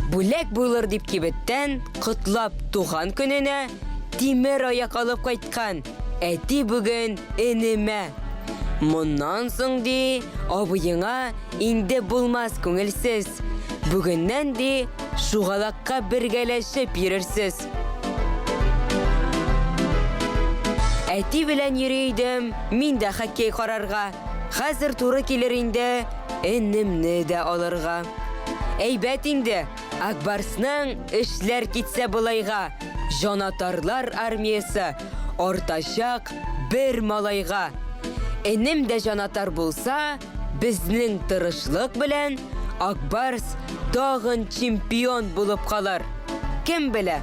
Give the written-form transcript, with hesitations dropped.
Бүләк булыр дип кибеттен кытлап туган көненә тимер аяк алып кайткан. Әти бүген энеме. Моннан соң ди, абыеңа инде булмас күңелсез. Бүгеннән ди, шугалакка бергәләшеп йөрерсез. Әти белән йөридем, мин дә хоккей карарга. Хәзер туры килер инде, энемне дә алырга. Әйбәт инде, Акбарсның эшләр китсә булайга. Җанатарлар армиясе артачак бер малайга. Энем дә җанатар булса, безнең тырышлык белән Акбарс тагын чемпион булып калыр. Кем белә?